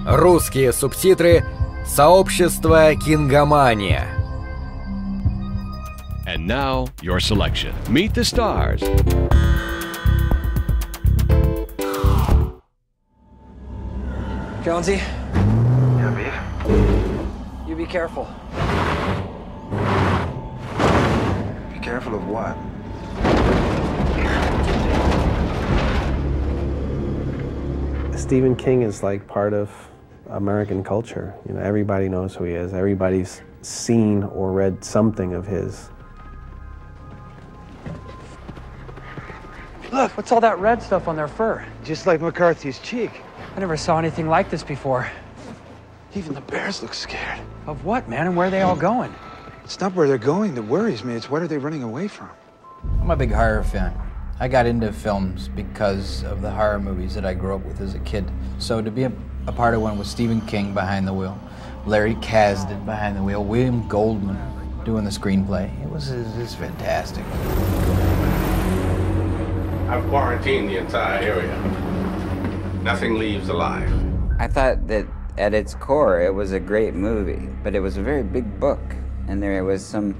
Русские субтитры «Сообщество Кингомания». And now, your selection. Meet the stars. Jonesy? Yeah, beef? You be careful. Be careful of what? Stephen King is like part of American culture. You know, everybody knows who he is. Everybody's seen or read something of his. Look, what's all that red stuff on their fur? Just like McCarthy's cheek. I never saw anything like this before. Even the bears look scared. Of what, man? And where are they all going? It's not where they're going that worries me. It's what are they running away from? I'm a big horror fan. I got into films because of the horror movies that I grew up with as a kid. So to be a part of one with Stephen King behind the wheel, Larry Kasdan behind the wheel, William Goldman doing the screenplay, it was fantastic. I've quarantined the entire area. Nothing leaves alive. I thought that at its core it was a great movie, but it was a very big book, and there was some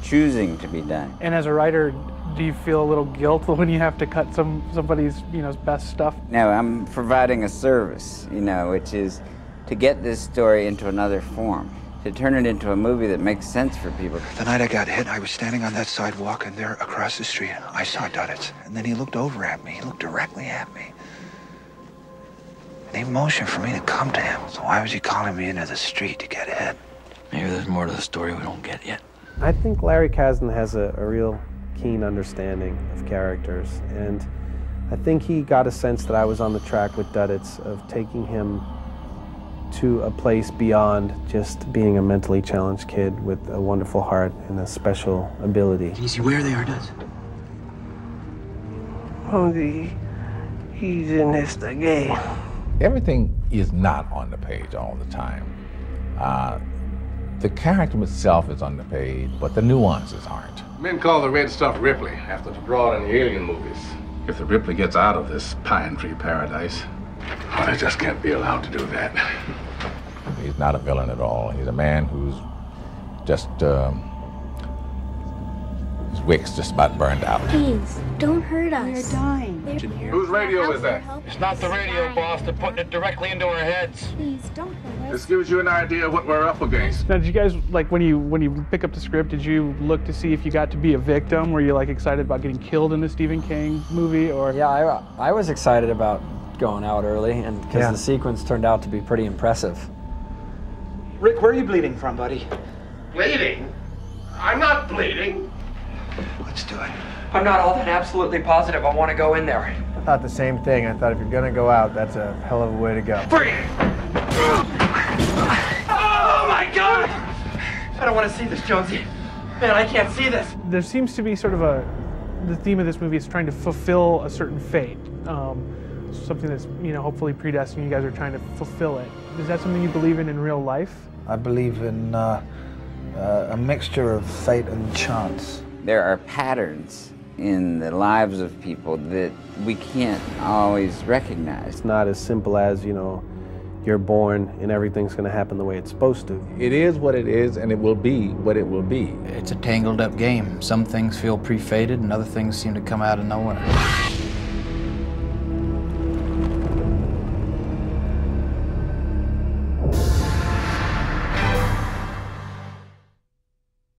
choosing to be done. And as a writer, do you feel a little guilt when you have to cut somebody's, best stuff? No, I'm providing a service, which is to get this story into another form, to turn it into a movie that makes sense for people. The night I got hit, I was standing on that sidewalk, and there across the street, I saw Duddits. And then he looked over at me. He looked directly at me. And he motioned for me to come to him. So why was he calling me into the street to get hit? Maybe there's more to the story we don't get yet. I think Larry Kasdan has a real keen understanding of characters, and I think he got a sense that I was on the track with Duddits of taking him to a place beyond just being a mentally challenged kid with a wonderful heart and a special ability. Can you see where they are, Duds? He's in this game. Everything is not on the page all the time. The character itself is on the page, but the nuances aren't. Men call the red stuff Ripley after the broad in the alien movies. If the Ripley gets out of this pine tree paradise, they just can't be allowed to do that. He's not a villain at all. He's a man who's just, his wick's just about burned out. Please, don't hurt us. We're dying. Whose radio is that? It's not the radio, boss. They're putting it directly into our heads. Please, don't hurt us. This gives you an idea of what we're up against. Now, did you guys, when you pick up the script, did you look to see if you got to be a victim? Were you, excited about getting killed in the Stephen King movie, or? Yeah, I was excited about going out early, and because the sequence turned out to be pretty impressive. Rick, where are you bleeding from, buddy? Bleeding? I'm not bleeding. Let's do it. I'm not all that absolutely positive I want to go in there. I thought the same thing. I thought if you're gonna go out, that's a hell of a way to go. Free! Oh my God! I don't want to see this, Jonesy. Man, I can't see this. There seems to be sort of the theme of this movie is trying to fulfill a certain fate. Something that's, hopefully predestined. You guys are trying to fulfill it. Is that something you believe in real life? I believe in a mixture of fate and chance. There are patterns in the lives of people that we can't always recognize. It's not as simple as, you're born and everything's going to happen the way it's supposed to. It is what it is, and it will be what it will be. It's a tangled up game. Some things feel pre-fated, and other things seem to come out of nowhere.